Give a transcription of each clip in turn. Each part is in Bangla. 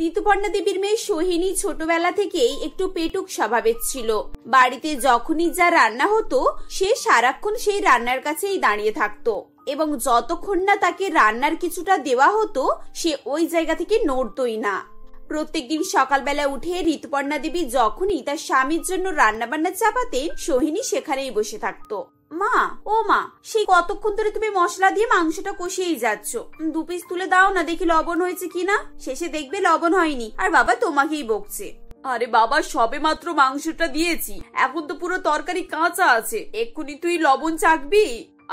ঋতুপর্ণা দেবীর মেয়ে সোহিনী ছোটবেলা থেকেই একটু পেটুক স্বভাবের ছিল। বাড়িতে যখনই যা রান্না হতো সে সারাক্ষণ সেই রান্নার কাছেই দাঁড়িয়ে থাকতো এবং যতক্ষণ না তাকে রান্নার কিছুটা দেওয়া হতো সে ওই জায়গা থেকে নড়তই না। প্রত্যেকদিন সকালবেলা উঠে ঋতুপর্ণা দেবী যখনই তার স্বামীর জন্য রান্না বান্না চাপাতেন সোহিনী সেখানেই বসে থাকতো। মা, ও মা, সেই কতক্ষণ ধরে তুমি মশলা দিয়ে মাংসটা কষিয়েই যাচ্ছ, 2 পিস তুলে দাও না, দেখি লবণ হয়েছে কিনা। শেষে দেখবে লবণ হয়নি আর বাবা তোমাকেই বকছে। আরে বাবা, সবে মাত্র মাংসটা দিয়েছি, এখন তো পুরো তরকারি কাঁচা আছে, এক্ষুনি তুই লবণ চাখবি?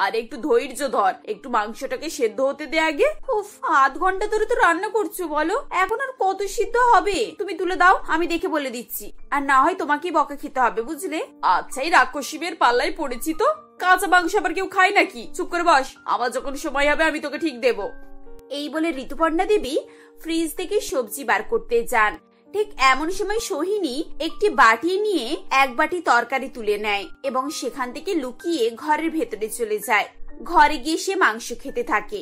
আর একটু ধৈর্য ধর, একটু মাংসটাকে সেদ্ধ হতে দে আগে। উফ, 8 ঘন্টা ধরে তো রান্না করছো, বলো এখন আর কত সিদ্ধ হবে? তুমি তুলে দাও, আমি দেখে বলে দিচ্ছি, আর না হয় তোমাকেই বকা খেতে হবে, বুঝলে? আচ্ছা, এই রাক্ষসীবের পাল্লাই পড়েছি তো। কাঁচা মাংস আবার কেউ খায় নাকি? চুপ করে বস, আমার যখন সময় হবে আমি তোকে ঠিক দেব। এই বলে ঋতুপর্ণা দেবী ফ্রিজ থেকে সবজি বার করতে যান। ঠিক এমন সময় সোহিনী একটি বাটি নিয়ে 1 বাটি তরকারি তুলে নেয় এবং সেখান থেকে লুকিয়ে ঘরের ভেতরে চলে যায়। ঘরে গিয়ে সে মাংস খেতে থাকে।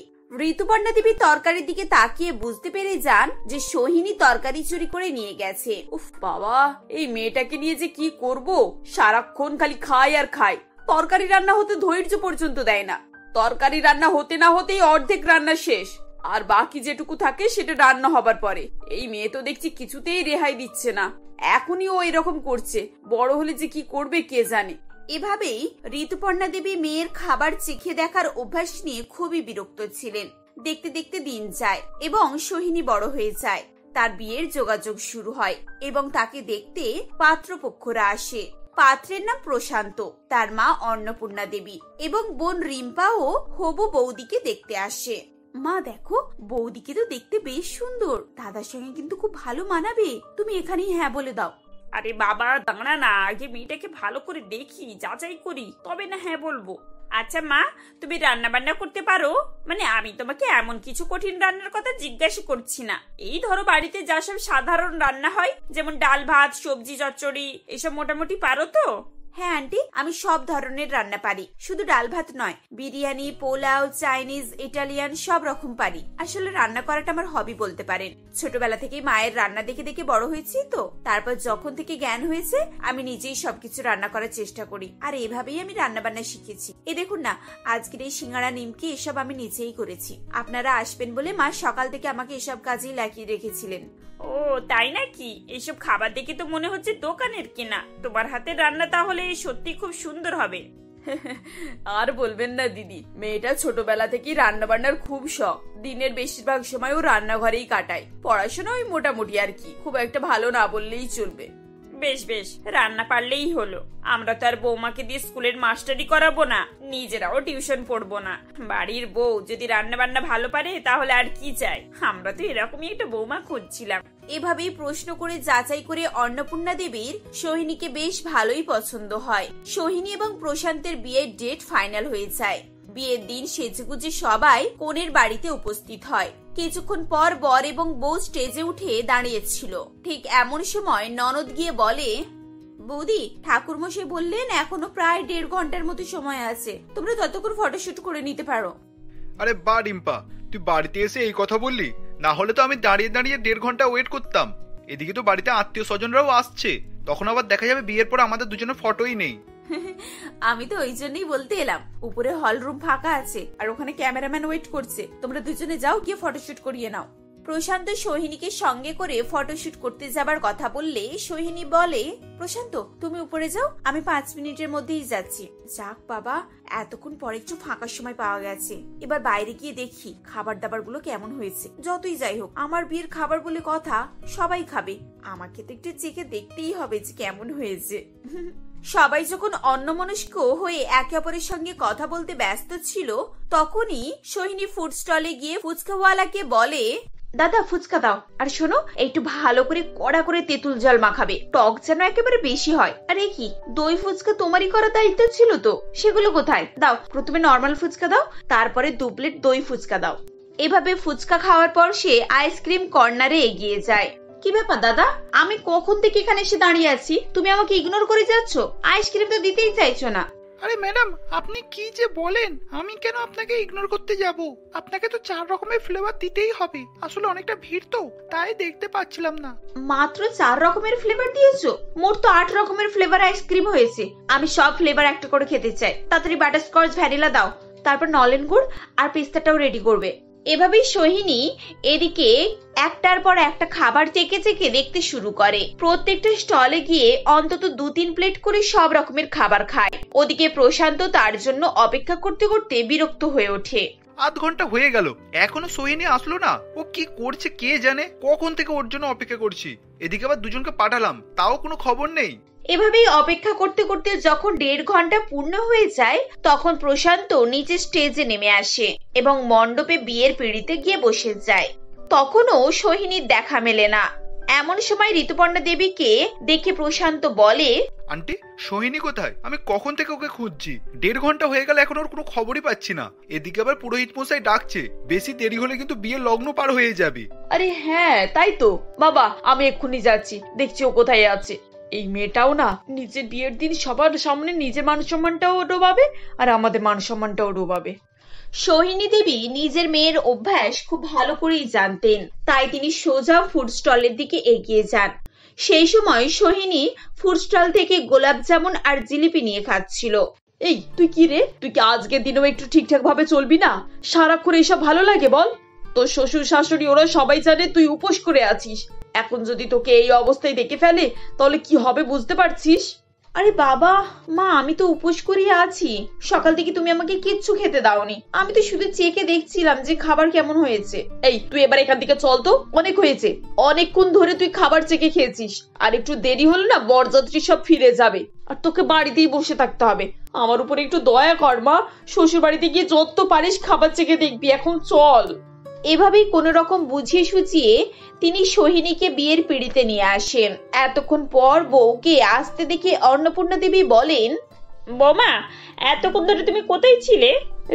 ঋতুপর্ণা দেবী তরকারির দিকে তাকিয়ে বুঝতে পেরে যান যে সোহিনী তরকারি চুরি করে নিয়ে গেছে। উফ বাবা, এই মেয়েটাকে নিয়ে যে কি করব, সারাক্ষণ খালি খায় আর খায়, তরকারি রান্না হতে ধৈর্য পর্যন্ত দেয় না। তরকারি রান্না হতে না হতেই অর্ধেক রান্না শেষ, আর বাকি যেটুকু থাকে সেটা রান্না হবার পরে। এই মেয়ে তো দেখছি কিছুতেই রেহাই দিচ্ছে না, এখনই ও এরকম করছে, বড় হলে যে কি করবে কে জানে। এভাবেই ঋতুপর্ণা দেবী মেয়ের খাবার চেখে দেখার অভ্যাস নিয়ে খুবই বিরক্ত ছিলেন। দেখতে দেখতে দিন যায় এবং সোহিনী বড় হয়ে যায়। তার বিয়ের যোগাযোগ শুরু হয় এবং তাকে দেখতে পাত্রপক্ষরা আসে। পাত্রের নাম প্রশান্ত, তার মা অন্নপূর্ণা দেবী এবং বোন রিম্পা ও হবু বৌদিকে দেখতে আসে। মা দেখো, বৌদিকে তো দেখতে বেশ সুন্দর, দাদার সঙ্গে কিন্তু খুব ভালো মানাবে, তুমি এখানেই হ্যাঁ বলে দাও। আরে বাবা দাঁড়া না, আগে মেয়েটাকে ভালো করে দেখি, যাচাই করি, তবে না হ্যাঁ বলবো। আচ্ছা মা, তুমি রান্না বান্না করতে পারো? মানে আমি তোমাকে এমন কিছু কঠিন রান্নার কথা জিজ্ঞাসা করছি না, এই ধরো বাড়িতে যা সব সাধারণ রান্না হয়, যেমন ডাল ভাত সবজি চচ্চড়ি, এসব মোটামুটি পারো তো? হ্যাঁ আন্টি, আমি সব ধরনের রান্না পারি, শুধু ডাল ভাত নয়, বিরিয়ানি, পোলাও, চাইনিজ, ইটালিয়ান সব রকম পারি। আসলে রান্না করাটা আমার হবি বলতে পারেন। ছোটবেলা থেকে মায়ের রান্না দেখে দেখে বড় হয়েছি তো, তারপর যখন থেকে জ্ঞান হয়েছে আমি নিজেই সবকিছু রান্না করার চেষ্টা করি, আর এভাবেই আমি রান্না বান্না শিখেছি। এ দেখুন না, আজকের এই সিঙ্গাড়া নিমকি এসব আমি নিজেই করেছি। আপনারা আসবেন বলে মা সকাল থেকে আমাকে এসব কাজেই লাগিয়ে রেখেছিলেন। ও তাই নাকি? এইসব খাবার দেখে তো মনে হচ্ছে দোকানের কেনা। তোমার হাতের রান্না তাহলে সত্যি খুব সুন্দর হবে। আর বলবেন না দিদি, মেয়েটা ছোটবেলা থেকেই রান্না বান্নার খুব শখ, দিনের বেশিরভাগ সময় ও রান্নাঘরেই কাটায়। পড়াশোনা ওই মোটামুটি আর কি, খুব একটা ভালো না বললেই চলবে। বেশ বেশ, রান্না পারলেই হলো। আমরা তো আর বৌমাকে দিয়ে স্কুলের মাস্টারি করাবো না, নিজেরাও টিউশন পড়বো না। বাড়ির বউ যদি রান্না বান্না ভালো পারে তাহলে আর কি চাই? আমরা তো এরকমই একটা বৌমা খুঁজছিলাম। এভাবেই প্রশ্ন করে যাচাই করে অন্নপূর্ণা দেবীর সোহিনীকে বেশ ভালোই পছন্দ হয়। সোহিনী এবং প্রশান্তের বিয়ের ডেট ফাইনাল হয়ে যায়। বিয়ের দিন সেজেগুজে সবাই কনের বাড়িতে উপস্থিত হয়। কিছুক্ষণ পর বর এবং বউ স্টেজে উঠে দাঁড়িয়েছিল। ঠিক এমন সময় ননদ গিয়ে বলে, বৌদি, ঠাকুরমশাই বললেন এখনো প্রায় 1.5 ঘন্টার মতো সময় আছে, তোমরা ততক্ষণ ফটোশুট করে নিতে পারো। আরে বা রিম্পা, তুই বাড়িতে এসে এই কথা বললি? না হলে তো আমি দাঁড়িয়ে দাঁড়িয়ে 1.5 ঘন্টা ওয়েট করতাম। এদিকে তো বাড়িতে আত্মীয় স্বজনরাও আসছে, তখন আবার দেখা যাবে বিয়ের পর আমাদের দুজনের ফটোই নেই। আমি তো ওই জন্যই বলতে এলাম, উপরে হল রুম ফাঁকা আছে আর ওখানে ক্যামেরাম্যান ওয়েট করছে, তোমরা দুজনে যাও, গিয়ে ফটোশুট করিয়ে নাও। প্রশান্ত সোহিনীকে সঙ্গে করে ফটোশুট করতে যাবার কথা বললে সোহিনী বলে, প্রশান্ত তুমি উপরে যাও, আমি 5 মিনিটের মধ্যেই যাচ্ছি। যাক বাবা, এতক্ষণ পরে একটু ফাঁকার সময় পাওয়া গেছে, এবার বাইরে গিয়ে দেখি খাবার দাবার গুলো কেমন হয়েছে। যতই যাই হোক, আমার বিয়ের খাবার বলে কথা, সবাই খাবে, আমাকে তো একটু চেখে দেখতেই হবে যে কেমন হয়েছে। সবাই যখন অন্যমনস্ক হয়ে একে অপরের সঙ্গে কথা বলতে ব্যস্ত ছিল, তখনই সোহিনী ফুড স্টলে গিয়ে ফুচকাওয়ালাকে বলে, দাদা ফুচকা দাও, আর শোনো একটু ভালো করে কড়া করে তেঁতুল জল মাখাবে, টক যেন একেবারে বেশি হয়। আরে কি, দই ফুচকা তোমারই করার দায়িত্ব ছিল তো, সেগুলো কোথায়? দাও, প্রথমে নর্মাল ফুচকা দাও, তারপরে 2 প্লেট দই ফুচকা দাও। এভাবে ফুচকা খাওয়ার পর সে আইসক্রিম কর্নারে এগিয়ে যায়। কি ব্যাপার দাদা, আমি কখন থেকে এখানে এসে দাঁড়িয়ে আছি, তুমি আমাকে ইগনোর করে যাচ্ছ, আইসক্রিম তো দিতেই চাইছো না। আরে ম্যাডাম, আপনি কি যে বলেন, আমি কেন আপনাকে ইগনোর করতে যাব? আপনাকে তো 4 রকমের ফ্লেভার দিতেই হবে। আসলে অনেকটা ভিড় তো, তাই দেখতে পাচ্ছিলাম না। মাত্র 4 রকমের ফ্লেভার দিয়েছো? মোট তো 8 রকমের ফ্লেভার আইসক্রিম হয়েছে। আমি সব ফ্লেভার একটা করে খেতে চাই। তাড়াতাড়ি বাটারস্কচ ভ্যানিলা দাও, তারপর নলেন গুড় আর পিস্তাটাও রেডি করবে। এভাবেই সোহিনী এদিকে একটার পর একটা খাবার চেকে চেকে দেখতে শুরু করে। প্রত্যেকটা স্টলে গিয়ে অন্তত 2-3 প্লেট করে সব রকমের খাবার খায়। ওদিকে প্রশান্ত তার জন্য অপেক্ষা করতে করতে বিরক্ত হয়ে ওঠে। আধ ঘন্টা হয়ে গেল, এখনো সোহিনী আসলো না। ও কি করছে কে জানে, কখন থেকে ওর জন্য অপেক্ষা করছি। এদিকে আবার দুজনকে পাঠালাম, তাও কোনো খবর নেই। এভাবেই অপেক্ষা করতে করতে যখন 1.5 ঘন্টা পূর্ণ হয়ে যায়, তখন প্রশান্ত নিচে স্টেজে নেমে আসে এবং মণ্ডপে বিয়ের পিঁড়িতে গিয়ে বসে যায়। তখনও সোহিনীর দেখা মেলে না। এমন সময় ঋতুপর্ণা দেবীকে দেখে প্রশান্ত বলে, আন্টি, সোহিনী কোথায়? আমি কখন থেকে ওকে খুঁজছি। 1.5 ঘন্টা হয়ে গেল, এখন ওর কোনো খবরই পাচ্ছি না। এদিকে আবার পুরোহিত মশাই ডাকছে, বেশি দেরি হলে কিন্তু বিয়ের লগ্ন পার হয়ে যাবে। আরে হ্যাঁ, তাই তো বাবা, আমি এক্ষুনি যাচ্ছি, দেখছি ও কোথায় আছে। এই মেয়েটাও না নিজের বিয়ের দিন সবার সামনে নিজের মান সম্মানটাও ডোবাবে আর আমাদের মান সম্মানটাও ডোবাবে। সোহিনী দেবী নিজের মেয়ের অভ্যাস খুব ভালো করেই জানতেন, তাই তিনি সোজা ফুড স্টলের দিকে এগিয়ে যান। সেই সময় সোহিনী ফুড স্টল থেকে গোলাপ জামুন আর জিলিপি নিয়ে খাচ্ছিল। এই তুই কি রে, তুই কি আজকের দিনেও একটু ঠিকঠাক ভাবে চলবি না? সারাক্ষণ এইসব ভালো লাগে বল? তোর শ্বশুর শাশুড়ি ওরা সবাই জানে তুই উপোস করে আছিস। এখন যদি তোকে এই অবস্থায় দেখে ফেলে তাহলে কি হবে বুঝতে পারছিস? আরে বাবা, মা আমি তো উপোস করিয়ে আছি। সকাল থেকে তুমি আমাকে কিচ্ছু খেতে দাওনি। আমি তো শুধু চেকে দেখছিলাম যে খাবার কেমন হয়েছে। এই তুই এবার এখান থেকে চল তো, অনেক হয়েছে। অনেকক্ষণ ধরে তুই খাবার চেকে খেয়েছিস, আর একটু দেরি হলো না বরযাত্রী সব ফিরে যাবে আর তোকে বাড়িতেই বসে থাকতে হবে। আমার উপরে একটু দয়া কর মা, শ্বশুর বাড়িতে গিয়ে যত পারিস খাবার চেকে দেখবি, এখন চল। এভাবেই কোনো রকম বুঝিয়ে সুঝিয়ে তিনি সোহিনীকে বিয়ের পিঁড়িতে নিয়ে আসেন। এতক্ষণ পর বউকে আসতে দেখে অন্নপূর্ণা দেবী বলেন, বৌমা, এতক্ষণ ধরে তুমি কোথায় ছিলে?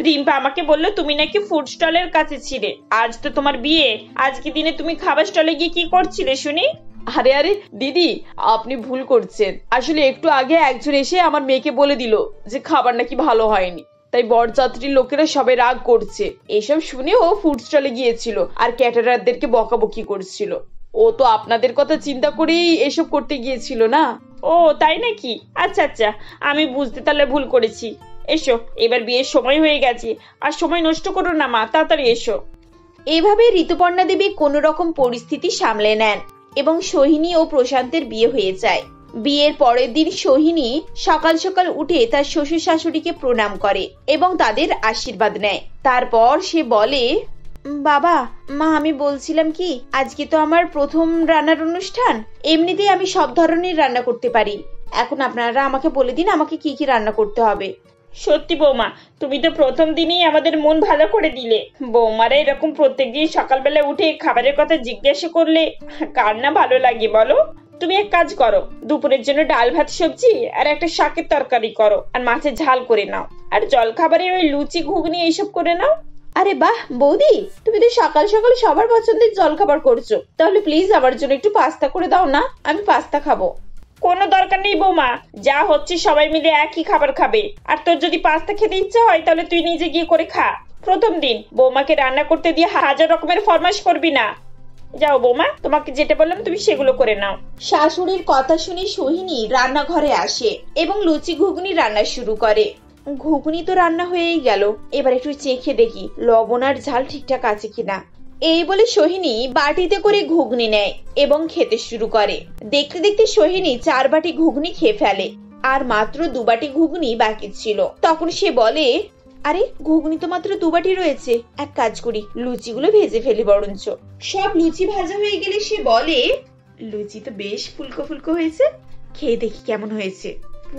রিম্পা আমাকে বললো তুমি নাকি ফুড স্টলের কাছে ছিলে। আজ তো তোমার বিয়ে, আজকে দিনে তুমি খাবার স্টলে গিয়ে কি করছিলে শুনি? আরে আরে দিদি, আপনি ভুল করছেন। আসলে একটু আগে একজন এসে আমার মেয়েকে বলে দিল যে খাবার নাকি ভালো হয়নি, তাই বরযাত্রীর লোকেরা সবাই রাগ করছে। এসব শুনে ও ফুড স্টলে গিয়েছিল আর ক্যাটারারদেরকে বকাবকি করছিল। ও তো আপনাদের কথা চিন্তা করেই এসব করতে গিয়েছিল না। ও তাই নাকি? আচ্ছা আচ্ছা, আমি বুঝতে তাহলে ভুল করেছি। এসো, এবার বিয়ের সময় হয়ে গেছে, আর সময় নষ্ট করো না মা, তাড়াতাড়ি এসো। এভাবে ঋতুপর্ণা দেবী কোনো রকম পরিস্থিতি সামলে নেন এবং সোহিনী ও প্রশান্তের বিয়ে হয়ে যায়। বিয়ের পরের দিন সোহিনী সকাল সকাল উঠে তার শ্বশুর শাশুড়িকে প্রণাম করে এবং তাদের আশীর্বাদ নেয়। তারপর সে বলে, বাবা মা, আমি বলছিলাম কি, আজকে তো আমার প্রথম রান্নার অনুষ্ঠান। এমনিতেই আমি সব ধরনের রান্না করতে পারি। এখন আপনারা আমাকে বলে দিন আমাকে কি কি রান্না করতে হবে। সত্যি বৌমা, তুমি তো প্রথম দিনই আমাদের মন ভালো করে দিলে। বৌমারা এরকম প্রত্যেকদিন সকালবেলা উঠে খাবারের কথা জিজ্ঞাসা করলে কার না ভালো লাগে বলো? তুমি এক কাজ করো, দুপুরের জন্য ডাল ভাত সবজি আর একটা শাকের তরকারি করো, আর মাছের ঝাল করে নাও, আর জল খাবারে ওই লুচি ঘুগনি এইসব করে নাও। আরে বাহ বৌদি, তুমি তো সকাল সকাল সবার পছন্দের জলখাবার করছো। তাহলে প্লিজ আমার জন্য একটু পাস্তা করে দাও না, আমি পাস্তা খাবো। কোনো দরকার নেই বৌমা, যা হচ্ছে সবাই মিলে একই খাবার খাবে। আর তোর যদি পাস্তা খেতে ইচ্ছা হয় তাহলে তুই নিজে গিয়ে করে খা। প্রথম দিন বৌমাকে রান্না করতে দিয়ে 1000 রকমের ফরমাশ করবি না। যাও বৌমা, তোমাকে যেটা বললাম তুমি সেগুলো করে নাও। শাশুড়ির কথা শুনে সোহিনী রান্নাঘরে আসে এবং লুচি ঘুগনি রান্না শুরু করে। ঘুগনি তো রান্না হয়েই গেল, এবার একটু চেখে দেখি লবণ আর ঝাল ঠিকঠাক আছে কিনা। এই বলে সোহিনী বাটিতে করে ঘুগনি নেয় এবং খেতে শুরু করে। দেখতে দেখতে সোহিনী 4 বাটি ঘুগনি খেয়ে ফেলে, আর মাত্র 2 বাটি ঘুগনি বাকি ছিল। তখন সে বলে, আরে ঘুগনি তো মাত্র 2 বাটি রয়েছে, এক কাজ করি লুচিগুলো ভেজে ফেলি বরঞ্চ। সব লুচি ভাজা হয়ে গেলে সে বলে, লুচি তো বেশ ফুলকো ফুলকো হয়েছে, খেয়ে দেখি কেমন হয়েছে।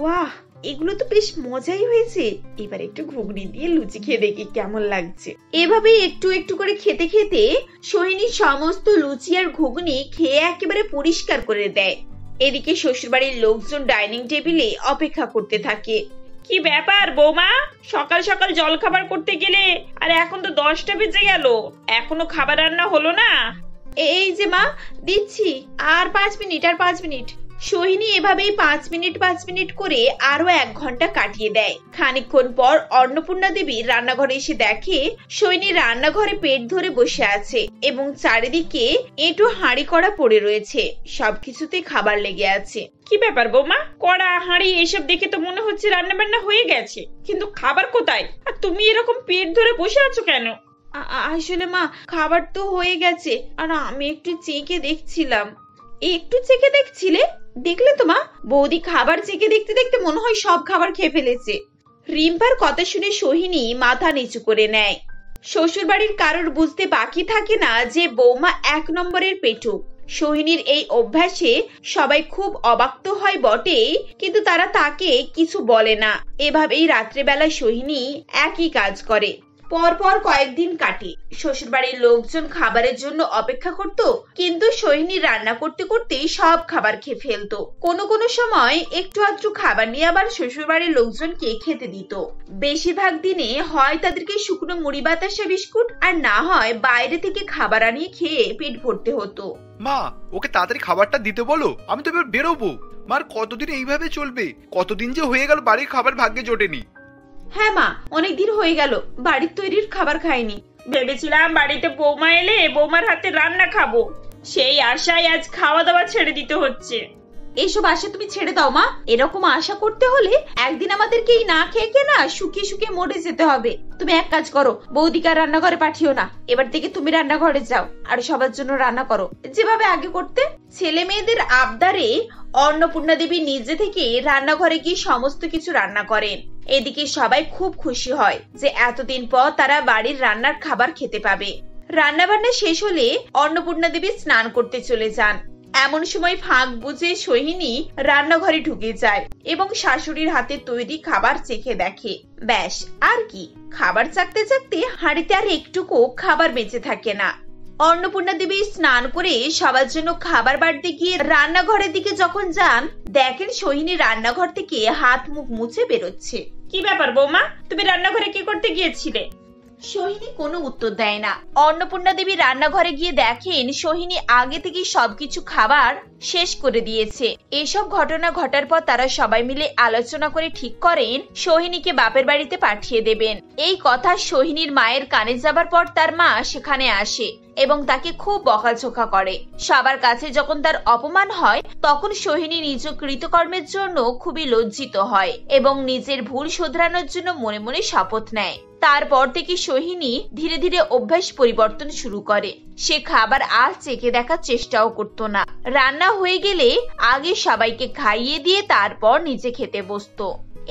বাহ, এগুলো তো বেশ মজাই হয়েছে। এবার একটু ঘুগনি দিয়ে লুচি খেয়ে দেখি কেমন লাগছে। এভাবে একটু একটু করে খেতে খেতে সোহিনী সমস্ত লুচি আর ঘুগনি খেয়ে একেবারে পরিষ্কার করে দেয়। এদিকে শ্বশুরবাড়ির লোকজন ডাইনিং টেবিলে অপেক্ষা করতে থাকে। কি ব্যাপার বৌমা, সকাল সকাল জল খাবার করতে গেলে আর এখন তো 10টা বেজে গেল, এখনো খাবার রান্না হলো না? এই যে মা, দিচ্ছি, আর 5 মিনিট আর 5 মিনিট। সোহিনী এভাবেই 5 মিনিট করে আরো 1 ঘন্টা কাটিয়ে দেয়। খানিকক্ষণ পর অন্নপূর্ণা দেবী রান্নাঘরে এসে দেখে সোহিনী রান্নাঘরে পেট ধরে বসে আছে এবং চারিদিকে এঁটো হাঁড়ি কড়া পড়ে রয়েছে, সবকিছুতে খাবার লেগে আছে। কি ব্যাপার বৌমা, কড়া হাঁড়ি এসব দেখে তো মনে হচ্ছে রান্না বান্না হয়ে গেছে, কিন্তু খাবার কোথায়? আর তুমি এরকম পেট ধরে বসে আছো কেন? আসলে মা, খাবার তো হয়ে গেছে, আর আমি একটু চেখে দেখছিলাম। একটু চেখে দেখছিলে? দেখলে তো মা, বৌদি খাবার চেখে দেখতে দেখতে মনে হয় সব খাবার খেয়ে ফেলেছে। রিম্পার কথা শুনে সোহিনী মাথা নিচু করে নেয়। শ্বশুর বাড়ির কারোর বুঝতে বাকি থাকে না যে বৌমা 1 নম্বরের পেটুক। সোহিনীর এই অভ্যাসে সবাই খুব অবাক তো হয় বটে, কিন্তু তারা তাকে কিছু বলে না। এভাবেই রাত্রেবেলা সোহিনী একই কাজ করে। পরপর কয়েকদিন কাটে। শ্বশুর বাড়ির লোকজন খাবারের জন্য অপেক্ষা করত, কিন্তু সোহিনী রান্না করতে করতে সব খাবার খেয়ে ফেলতো। কোনো কোনো সময় একটু আধটু খাবার নিয়ে আবার শ্বশুর বাড়ির লোকজনকে খেতে দিত। বেশিরভাগ দিনে হয় তাদেরকে শুকনো মুড়ি বাতাসা বিস্কুট, আর না হয় বাইরে থেকে খাবার আনিয়ে খেয়ে পেট ভরতে হতো। মা, ওকে তাড়াতাড়ি খাবারটা দিতে বলো, আমি তো এবার বেরোবো। মার কতদিন এইভাবে চলবে? কতদিন যে হয়ে গেল বাড়ির খাবার ভাগ্যে জোটেনি। হ্যাঁ মা, অনেকদিন হয়ে গেল বাড়ির তৈরির খাবার খাইনি। ভেবেছিলাম বাড়িতে বৌমা এলে বৌমার হাতে রান্না খাবো, সেই আশায় আজ খাওয়া দাওয়া ছেড়ে দিতে হচ্ছে। এইসব আশা তুমি ছেড়ে দাও মা। এরকম আশা করতে হলে একদিন আমাদেরকে এই না খেয়ে খেয়ে না শুকিয়ে শুকিয়ে মরে যেতে হবে। তুমি এক কাজ করো, বৌদিকে আর রান্নাঘরে পাঠিও না। এবার থেকে তুমি রান্নাঘরে যাও আর সবার জন্য রান্না করো, যেভাবে আগে করতে। ছেলে মেয়েদের আবদারে অন্নপূর্ণা দেবী নিজে থেকে রান্নাঘরে গিয়ে সমস্ত কিছু রান্না করেন। এদিকে সবাই খুব খুশি হয় যে এতদিন পর তারা বাড়ির রান্নার খাবার খেতে পাবে। রান্না বান্না শেষ হলে অন্নপূর্ণা দেবী স্নান করতে চলে যান। এমন সময় ফাঁক বুঝে সোহিনী রান্নাঘরে ঢুকে যায় এবং শাশুড়ির হাতে তৈরি খাবার চেখে দেখে। ব্যাস, আর কি, খাবার চাকতে চাকতে হাঁড়িতে আর একটুকু খাবার বেঁচে থাকে না। অন্নপূর্ণা দেবী স্নান করে সবার জন্য খাবার বাড়তে গিয়ে রান্নাঘরের দিকে যখন যান, দেখেন সোহিনী রান্নাঘর থেকে হাত মুখ মুছে বেরোচ্ছে। কি ব্যাপার বৌমা, তুমি রান্নাঘরে কি করতে গিয়েছিলে? সোহিনী কোনো উত্তর দেয় না। অন্নপূর্ণা দেবী রান্নাঘরে গিয়ে দেখেন সোহিনী আগে থেকে সবকিছু খাবার শেষ করে দিয়েছে। এসব ঘটনা ঘটার পর তারা সবাই মিলে আলোচনা করে ঠিক করেন সোহিনীকে বাপের বাড়িতে পাঠিয়ে দেবেন। এই কথা সোহিনীর মায়ের কানে যাবার পর তার মা সেখানে আসে এবং তাকে খুব বকাঝোকা করে। সবার কাছে যখন তার অপমান হয়, তখন সোহিনী নিজ কৃতকর্মের জন্য খুবই লজ্জিত হয় এবং নিজের ভুল শোধরানোর জন্য মনে মনে শপথ নেয়। তারপর থেকে সোহিনী ধীরে ধীরে অভ্যাস পরিবর্তন শুরু করে। সে খাবার আর চেখে দেখার চেষ্টাও করতো না। রান্না হয়ে গেলে আগে সবাইকে খাইয়ে দিয়ে তারপর নিজে খেতে বসতো।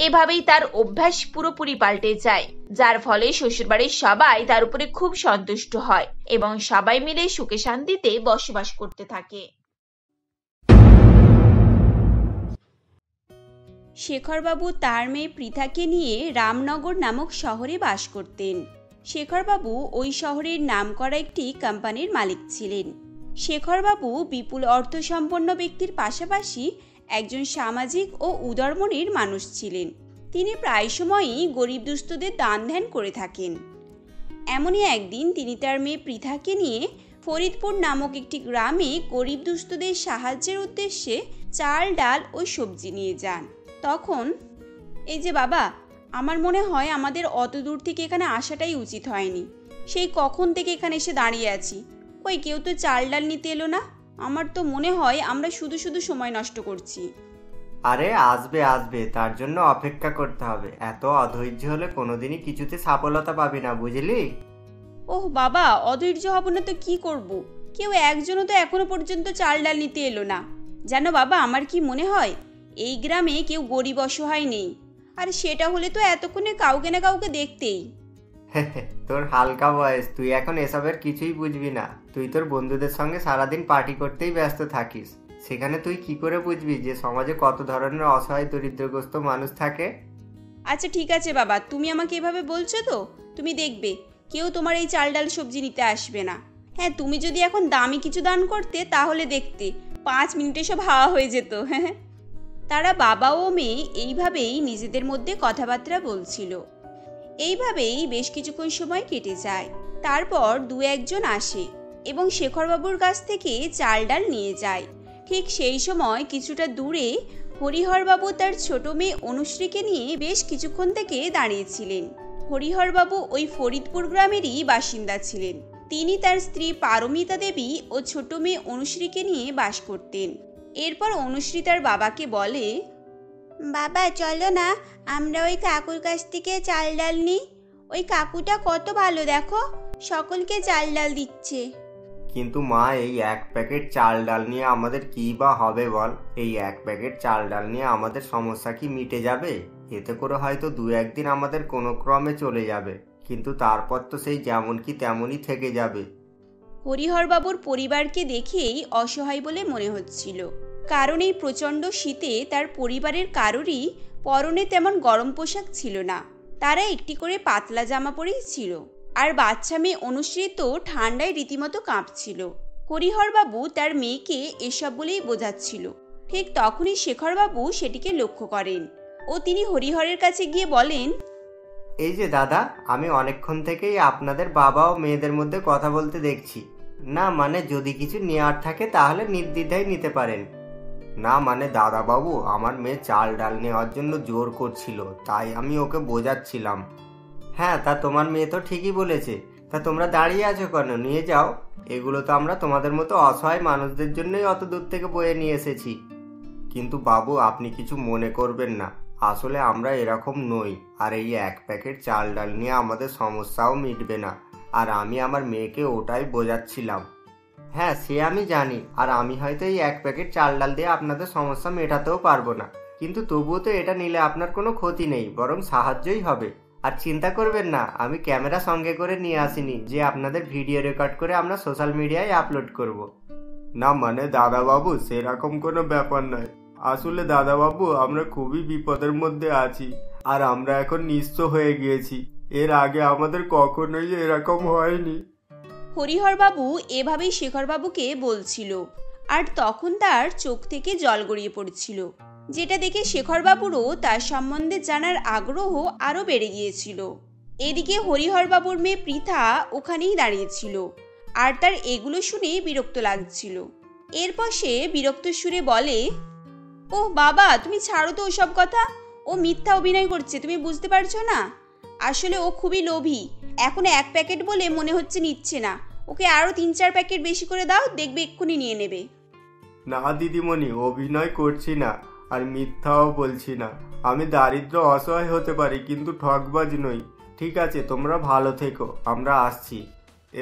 এভাবেই তার অভ্যাস পুরোপুরি পাল্টে যায়, যার ফলে শ্বশুরবাড়ির সবাই তার উপরে খুব সন্তুষ্ট হয় এবং সবাই মিলে সুখে শান্তিতে বসবাস করতে থাকে। শেখরবাবু তার মেয়ে পৃথাকে নিয়ে রামনগর নামক শহরে বাস করতেন। শেখরবাবু ওই শহরের নামকরা একটি কোম্পানির মালিক ছিলেন। শেখরবাবু বিপুল অর্থসম্পন্ন ব্যক্তির পাশাপাশি একজন সামাজিক ও উদার মনের মানুষ ছিলেন। তিনি প্রায় সময়ই গরিব দুস্থদের দান ধ্যান করে থাকেন। এমনই একদিন তিনি তার মেয়ে পৃথাকে নিয়ে ফরিদপুর নামক একটি গ্রামে গরিব দুস্থদের সাহায্যের উদ্দেশ্যে চাল, ডাল ও সবজি নিয়ে যান। তখন, এই যে বাবা, আমার মনে হয় আমাদের অত দূর থেকে এখানে আসাটাই উচিত হয়নি। সেই কখন থেকে এখানে এসে দাঁড়িয়ে আছি, ওই কেউ তো চাল ডাল নিতে এলো না। আমার তো মনে হয় আমরা শুধু শুধু সময় নষ্ট করছি। আরে আসবে আসবে, তার জন্য অপেক্ষা করতে হবে। এত অধৈর্য হলে কোনোদিনই কিছুতে সফলতা পাবি না, বুঝলি? ওহ বাবা, অধৈর্য হব না তো কি করব? কেউ একজনও তো এখনো পর্যন্ত চাল ডাল নিতে এলো না। জানো বাবা, আমার কি মনে হয় এই গ্রামে কেউ গরিব অসহায় নেই, আর সেটা হলে তো এতক্ষণে কাউকে না কাউকে দেখতেই। তোর হালকা বয়স, তুই এখন এসবের কিছুই বুঝবি না। তুই তোর বন্ধুদের সঙ্গে সারাদিন পার্টি করতেই ব্যস্ত থাকিস। সেখানে তুই কি করে বুঝবি যে সমাজে কত ধরনের অসহায় দরিদ্রগ্রস্ত মানুষ থাকে? আচ্ছা ঠিক আছে বাবা, তুমি আমাকে এভাবে বলছো তো, তুমি দেখবে কেউ তোমার এই চাল ডাল সবজি নিতে আসবে না। হ্যাঁ, তুমি যদি এখন দামি কিছু দান করতে তাহলে দেখতে 5 মিনিটে সব হাওয়া হয়ে যেত। হ্যাঁ, তারা বাবা ও মেয়ে এইভাবেই নিজেদের মধ্যে কথাবার্তা বলছিল। এইভাবেই বেশ কিছুক্ষণ সময় কেটে যায়। তারপর 2-1 জন আসে এবং শেখরবাবুর কাছ থেকে চাল ডাল নিয়ে যায়। ঠিক সেই সময় কিছুটা দূরে হরিহরবাবু তার ছোট মেয়ে অনুশ্রীকে নিয়ে বেশ কিছুক্ষণ থেকে দাঁড়িয়েছিলেন। হরিহরবাবু ওই ফরিদপুর গ্রামেরই বাসিন্দা ছিলেন। তিনি তার স্ত্রী পারমিতা দেবী ও ছোট মেয়ে অনুশ্রীকে নিয়ে বাস করতেন। এরপর অনুশ্রী তার বাবাকে বলে, বাবা চলো না আমরা ওই কাকুর কাছ থেকে চাল ডাল নিই। ওই কাকুটা কত ভালো, দেখো সকলকে চাল ডাল দিচ্ছে। কিন্তু মা, এই এক প্যাকেট চাল ডাল নিয়ে আমাদের কি বা হবে বল? এই এক প্যাকেট চাল ডাল নিয়ে আমাদের সমস্যা কি মিটে যাবে? এতে করে হয়তো 2-1 দিন আমাদের কোনো ক্রমে চলে যাবে, কিন্তু তারপর তো সেই যেমন কি তেমনই থেকে যাবে। হরিহরবাবুর পরিবারকে দেখেই অসহায় বলে মনে হচ্ছিল, কারণ এই প্রচণ্ড শীতে তার পরিবারের কারোরই পরনে তেমন গরম পোশাক ছিল না। তারা একটি করে পাতলা জামা পরেই ছিল, আর বাচ্চা মেয়ে অনুশ্রী তো ঠান্ডায় রীতিমতো কাঁপছিল। হরিহরবাবু তার মেয়েকে এসব বলেই বোঝাচ্ছিল। ঠিক তখনই শেখরবাবু সেটিকে লক্ষ্য করেন ও তিনি হরিহরের কাছে গিয়ে বলেন, এই যে দাদা, আমি অনেকক্ষণ থেকেই আপনাদের বাবা ও মেয়েদের মধ্যে কথা বলতে দেখছি। না মানে যদি কিছু নেওয়ার থাকে তাহলে নির্দ্বিধায় নিতে পারেন। না মানে দাদাবাবু, আমার মেয়ে চাল ডাল নেওয়ার জন্য জোর করছিল, তাই আমি ওকে বোঝাচ্ছিলাম। হ্যাঁ, তা তোমার মেয়ে তো ঠিকই বলেছে। তা তোমরা দাঁড়িয়ে আছো কেন? নিয়ে যাও। এগুলো তো আমরা তোমাদের মতো অসহায় মানুষদের জন্যই অত দূর থেকে বয়ে নিয়ে এসেছি। কিন্তু বাবু, আপনি কিছু মনে করবেন না, আসলে আমরা এরকম নই। আর এই এক প্যাকেট চাল ডাল নিয়ে আমাদের সমস্যাও মিটবে না। আর আমি আমার মেয়েকে ওটাই বোঝাচ্ছিলাম। হ্যাঁ, সে আমি জানি। আর আমি হয়তো এই এক প্যাকেট চাল ডাল দিয়ে আপনাদের সমস্যা মেটাতেও পারবো না, কিন্তু তবুও তো এটা নিলে আপনার কোনো ক্ষতি নেই, বরং সাহায্যই হবে। আর চিন্তা করবেন না, আমি ক্যামেরা সঙ্গে করে নিয়ে আসিনি যে আপনাদের ভিডিও রেকর্ড করে আমরা সোশ্যাল মিডিয়ায় আপলোড করব। না মানে দাদাবাবু, সেরকম কোনো ব্যাপার নয়। আসলে দাদাবাবু, আমরা খুবই বিপদের মধ্যে আছি, আর আমরা এখন নিঃস্ব হয়ে গিয়েছি। এর আগে আমাদের কখনোই এরকম হয়নি। হরিহরবাবু এভাবেই শেখরবাবুকে বলছিল, আর তখন তার চোখ থেকে জল গড়িয়ে পড়ছিল, যেটা দেখে শেখরবাবুরও তার সম্বন্ধে জানার আগ্রহ আরও বেড়ে গিয়েছিল। এদিকে হরিহরবাবুর মেয়ে পৃথা ওখানেই দাঁড়িয়েছিল, আর তার এগুলো শুনে বিরক্ত লাগছিল। এরপর সে বিরক্ত সুরে বলে, ওহ বাবা, তুমি ছাড়ো তো ওসব কথা। ও মিথ্যা অভিনয় করছে, তুমি বুঝতে পারছো না? আসলে ও খুবই লোভী। এখন এক প্যাকেট বলে মনে হচ্ছে নিচ্ছে না। ওকে আরও 3-4 প্যাকেট বেশি করে দাও, দেখবে এক্ষুনি নিয়ে নেবে। না দিদিমণি, অভিনয় করছি না, আর মিথ্যাও বলছি না। আমি দারিদ্র অসহায় হতে পারি, কিন্তু ঠকবাজ নই। ঠিক আছে, তোমরা ভালো থেকো, আমরা আসছি।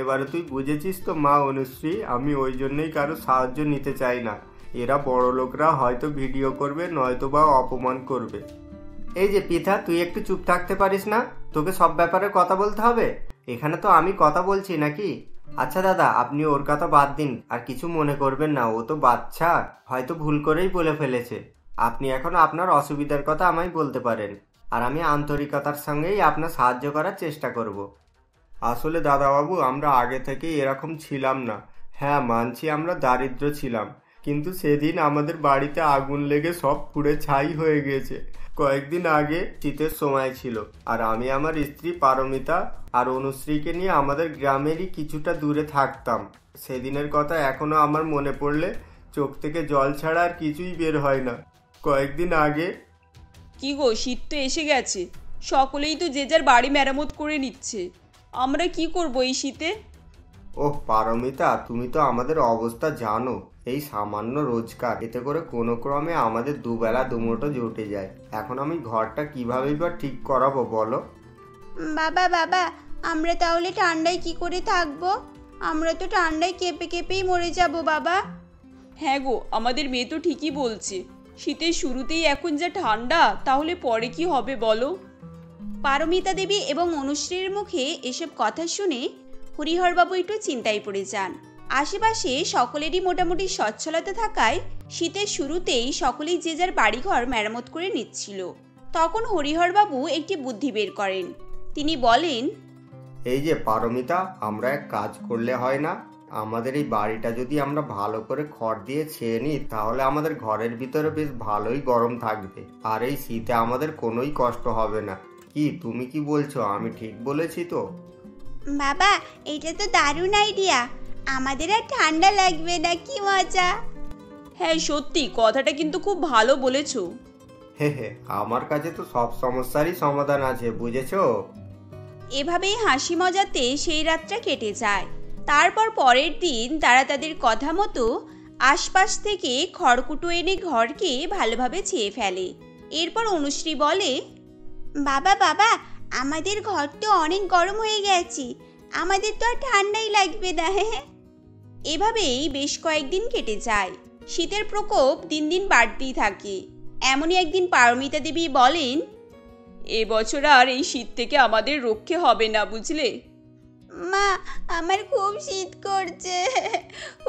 এবারে তুই বুঝেছিস তো মা অনুশ্রী, আমি ওই জন্যই কারো সাহায্য নিতে চাই না। এরা বড় লোকরা হয়তো ভিডিও করবে, নয়তো বা অপমান করবে। এই যে পিতা, তুই একটু চুপ থাকতে পারিস না? তোকে সব ব্যাপারে কথা বলতে হবে? এখানে তো আমি কথা বলছি নাকি? আচ্ছা দাদা, আপনি ওর কথা বাদ দিন, আর কিছু মনে করবেন না। ও তো বাচ্চা, হয়তো ভুল করেই বলে ফেলেছে। আপনি এখন আপনার অসুবিধার কথা আমায় বলতে পারেন, আর আমি আন্তরিকতার সঙ্গেই আপনার সাহায্য করার চেষ্টা করব। আসলে দাদাবাবু, আমরা আগে থেকেই এরকম ছিলাম না। হ্যাঁ মানছি, আমরা দারিদ্র ছিলাম, কিন্তু সেদিন আমাদের বাড়িতে আগুন লেগে সব পুড়ে ছাই হয়ে গিয়েছে। কয়েকদিন আগে শীতের সময় ছিল, আর আমি আমার স্ত্রী পারমিতা আর অনুশ্রীকে নিয়ে আমাদের গ্রামেরই কিছুটা দূরে থাকতাম। সেদিনের কথা এখনো আমার মনে পড়লে চোখ থেকে জল ছাড়া আর কিছুই বের হয় না। কয়েকদিন আগে কি গো, শীত তো এসে গেছে, সকলেই তো যে যার বাড়ি মেরামত করে নিচ্ছে। আমরা কি করব এই শীতে? ওহ পারমিতা, তুমি তো আমাদের অবস্থা জানো। এই সামান্য রোজগার, এতে করে কোনো ক্রমে আমাদের দুবেলা দুমুঠো জুটে যায়। এখন আমি ঘরটা কিভাবেই বা ঠিক করাবো বলো? বাবা বাবা, আমরা তাহলে ঠান্ডায় কি করে থাকবো? আমরা তো ঠান্ডায় কেঁপে কেঁপেই মরে যাব বাবা। হ্যাঁ গো, আমাদের মেয়ে তো ঠিকই বলছে। শীতের শুরুতেই এখন যা ঠান্ডা, তাহলে পরে কি হবে বলো? পারমিতা দেবী এবং অনুশ্রীর মুখে এসব কথা শুনে হরিহরবাবু একটু চিন্তায় পড়ে যান। আশেপাশে সকলেরই মোটামুটি সচ্ছলতা থাকায় শীতের শুরুতেই সকলেই যে যার বাড়িঘর মেরামত করে নিচ্ছিল। তখন হরিহরবাবু একটি বুদ্ধি বের করেন। তিনি বলেন, এই যে পারমিতা, আমরা এক কাজ করলে হয় না? আমাদের এই বাড়িটা যদি আমরা ভালো করে খড় দিয়ে ছেয়ে নিই, তাহলে আমাদের ঘরের ভিতরে বেশ ভালোই গরম থাকবে, আর এই শীতে আমাদের কোনোই কষ্ট হবে না। কি তুমি কি বলছো? আমি ঠিক বলেছি তো? বাবা, এটা তো দারুণ আইডিয়া। আমাদের আর ঠান্ডা লাগবে না, কি মজা। হ্যাঁ সত্যি কথাটা কিন্তু খুব ভালো বলেছো। হে হে, আমার কাছে তো সব সমস্যারই সমাধান আছে, বুঝেছো? এভাবেই হাসি মজাতে সেই রাতটা কেটে যায়। তারপর পরের দিন তারা তাদের কথা মতো আশপাশ থেকে খড়কুটো এনে ঘরকে ভালোভাবে ছেয়ে ফেলে। এরপর অনুশ্রী বলে, বাবা বাবা, আমাদের ঘর তো অনেক গরম হয়ে গেছে, আমাদের তো আর ঠান্ডাই লাগবে না। এভাবেই বেশ কয়েকদিন কেটে যায়। শীতের প্রকোপ দিন দিন বাড়তেই থাকে। এমনই একদিন পারমিতা দেবী বলেন, এবছর আর এই শীত থেকে আমাদের রক্ষে হবে না, বুঝলে? মা, আমার খুব শীত করছে,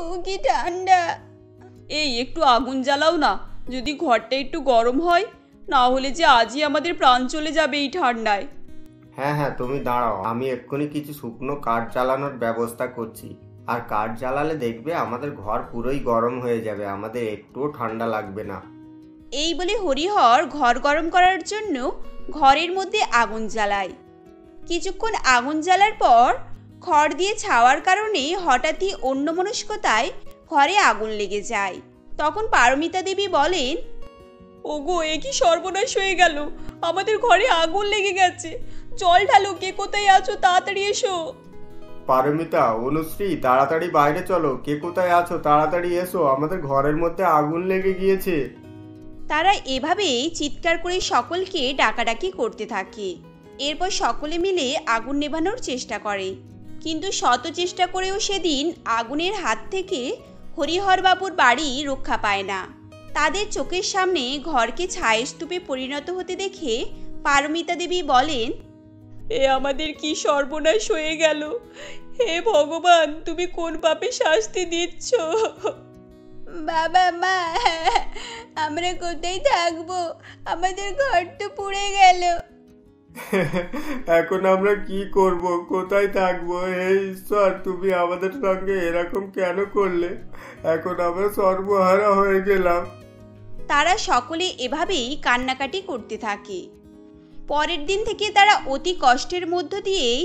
ও কি ঠান্ডা। এই একটু আগুন জ্বালাও না, যদি ঘরটা একটু গরম হয়, না হলে যে আজই আমাদের প্রাণ চলে যাবে এই ঠান্ডায়। হ্যাঁ হ্যাঁ, তুমি দাঁড়াও, আমি এক্ষুনি কিছু শুকনো কাঠ জ্বালানোর ব্যবস্থা করছি। আর কাঠ জ্বালালে দেখবে আমাদের ঘর পুরোই গরম হয়ে যাবে, আমাদের একটুও ঠান্ডা লাগবে না। এই বলে হরিহর ঘর গরম করার জন্য ঘরের মধ্যে আগুন জ্বালায়। কিছুক্ষণ আগুন জ্বালার পর খড় দিয়ে ছাওয়ার কারণে হঠাৎই অন্যমনস্কতায় ঘরে আগুন লেগে যায়। তখন পারমিতা দেবী বলেন, ওগো, এ কি সর্বনাশ হয়ে গেল, আমাদের ঘরে আগুন লেগে গেছে। জল ঢালো, কে কোথায় আছো, তাড়াতাড়ি এসো। পারমিতা, অনুশ্রী, তাড়াতাড়ি বাইরে চলো, কে কোথায় আছো তাড়াতাড়ি এসো, আমাদের ঘরের মধ্যে আগুন লেগে গিয়েছে। তারা এভাবেই চিৎকার করে সকলকে ডাকাডাকি করতে থাকে। এরপর সকলে মিলে আগুন নেভানোর চেষ্টা করে, কিন্তু শত চেষ্টা করেও সেদিন আগুনের হাত থেকে হরিহরবাবুর বাড়ি রক্ষা পায় না। তাদের চোখের সামনে ঘরকে ছায়াস্তূপে পরিণত হতে দেখে পারমিতা দেবী বলেন, এ আমাদের কি সর্বনাশ হয়ে গেল, হে ভগবান, তুমি কোন পাপে শাস্তি দিচ্ছ? বাবা মা, আমরা কোথায় থাকবো, আমাদের ঘর তো পুড়ে গেল। এখন আমরা কি করব, কোথায় থাকবো? হে ঈশ্বর, তুমি আমাদের সঙ্গে এরকম কেন করলে? এখন আমরা সর্বহারা হয়ে গেলাম। তারা সকলে এভাবেই কান্নাকাটি করতে থাকে। পরের দিন থেকে তারা অতি কষ্টের মধ্য দিয়েই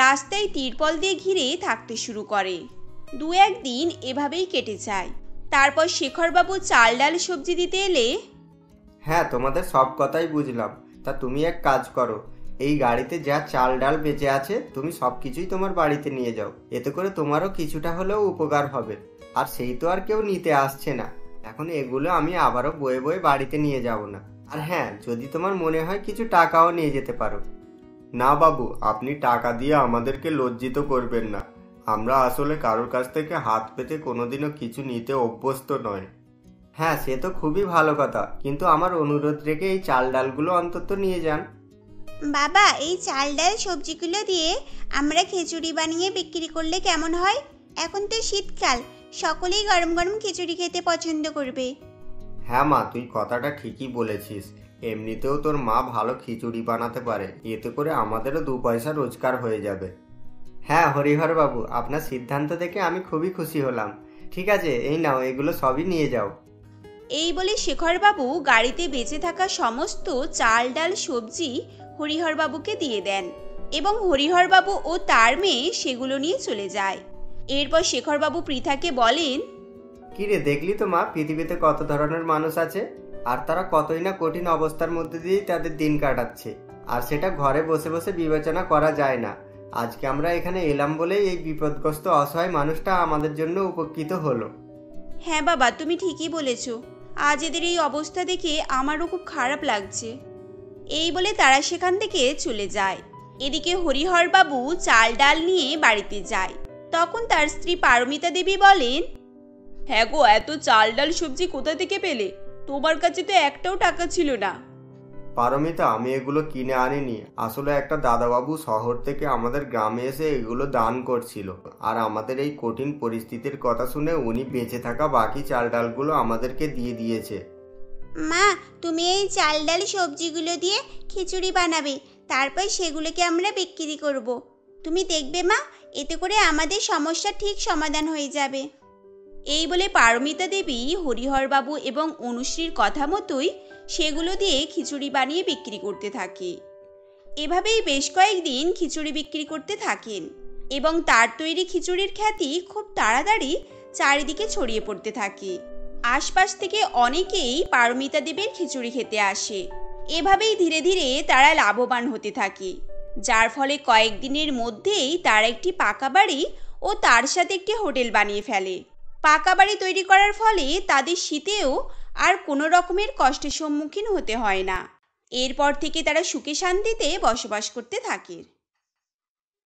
রাস্তায় তিরপল দিয়ে ঘিরে থাকতে শুরু করে। দু একদিন এভাবেই কেটে যায়। তারপর শেখরবাবু চাল ডাল সবজি দিতে এলে, হ্যাঁ, তোমাদের সব কথাই বুঝলাম। তা তুমি এক কাজ করো, এই গাড়িতে যা চাল ডাল বেঁচে আছে তুমি সব কিছুই তোমার বাড়িতে নিয়ে যাও, এতে করে তোমারও কিছুটা হলেও উপকার হবে। আর সেই তো আর কেউ নিতে আসছে না, এখন এগুলো আমি আবারও বয়ে বয়ে বাড়িতে নিয়ে যাব না। আর হ্যাঁ, যদি তোমার মনে হয় কিছু টাকাও নিয়ে যেতে পারো। না বাবু, আপনি টাকা দিয়ে আমাদেরকে লজ্জিত করবেন না, আমরা আসলে কারোর কাছ থেকে হাত পেতে কোনোদিনও কিছু নিতে অভ্যস্ত নয়। হ্যাঁ, সে তো খুবই ভালো কথা, কিন্তু আমার অনুরোধ রেখে এই চাল ডালগুলো অন্তত নিয়ে যান। বাবা, এই চাল ডাল সবজিগুলো দিয়ে আমরা খিচুড়ি বানিয়ে বিক্রি করলে কেমন হয়? এখন তো শীতকাল, সকলেই গরম গরম খিচুড়ি খেতে পছন্দ করবে। হ্যাঁ মা, তুই কথাটা ঠিকই বলেছিস, এমনিতেও তোর মা ভালো খিচুড়ি বানাতে পারে, এতে করে আমাদেরও 2 পয়সা রোজগার হয়ে যাবে। হ্যাঁ হরিহর বাবু, আপনার সিদ্ধান্ত দেখে আমি খুবই খুশি হলাম। ঠিক আছে, এই নাও, এগুলো সবই নিয়ে যাও। এই বলে শেখরবাবু গাড়িতে বেঁচে থাকা সমস্ত চাল ডাল সবজি হরিহরবাবুকে দিয়ে দেন এবং হরিহরবাবু ও তার মেয়ে সেগুলো নিয়ে চলে যায়। এরপর শেখরবাবু পৃথাকে বলেন, কিরে, দেখলি তো মা, পৃথিবীতে কত ধরনের মানুষ আছে, আর তারা কতই না কঠিন অবস্থার মধ্যে দিয়েই তাদের দিন কাটাচ্ছে, আর সেটা ঘরে বসে বসে বিবেচনা করা যায় না। আজকে আমরা এখানে এলাম বলেই এই বিপদগ্রস্ত অসহায় মানুষটা আমাদের জন্য উপকৃত হলো। হ্যাঁ বাবা, তুমি ঠিকই বলেছ, আজ এদের এই অবস্থা দেখে আমারও খুব খারাপ লাগছে। এই বলে তারা সেখান থেকে চলে যায়। এদিকে হরিহরবাবু চাল ডাল নিয়ে বাড়িতে যায়। তখন তার স্ত্রী পারমিতা দেবী বলেন, হ্যাঁ গো, এত চাল ডাল সবজি কোথা থেকে পেলে? তোমার কাছে তো একটাও টাকা ছিল না। পারমিতা, আমি এগুলো কিনে আনিনি, আসলে একটা দাদাবাবু শহর থেকে আমাদের গ্রামে এসে এগুলো দান করছিল, আর আমাদের এই কঠিন পরিস্থিতির কথা শুনে উনি বেঁচে থাকা বাকি চাল ডালগুলো আমাদেরকে দিয়ে দিয়েছে। মা, তুমি এই চাল ডাল সবজিগুলো দিয়ে খিচুড়ি বানাবে, তারপর সেগুলোকে আমরা বিক্রি করব। তুমি দেখবে মা, এতে করে আমাদের সমস্যা ঠিক সমাধান হয়ে যাবে। এই বলে পারমিতা দেবী হরিহরবাবু এবং অনুশ্রীর কথা মতোই সেগুলো দিয়ে খিচুড়ি বানিয়ে বিক্রি করতে থাকে। এভাবেই বেশ কয়েকদিন খিচুড়ি বিক্রি করতে থাকেন এবং তার তৈরি খিচুড়ির খ্যাতি খুব তাড়াতাড়ি চারিদিকে ছড়িয়ে পড়তে থাকে। আশপাশ থেকে অনেকেই পারমিতা দেবীর খিচুড়ি খেতে আসে। এভাবেই ধীরে ধীরে তারা লাভবান হতে থাকে, যার ফলে কয়েকদিনের মধ্যেই তারা একটি পাকা বাড়ি ও তার সাথে একটি হোটেল বানিয়ে ফেলে। পাকা বাড়ি তৈরি করার ফলে তাদের শীতেও আর কোনো রকমের কষ্টের সম্মুখীন হতে হয় না। এরপর থেকে তারা সুখে শান্তিতে বসবাস করতে থাকে।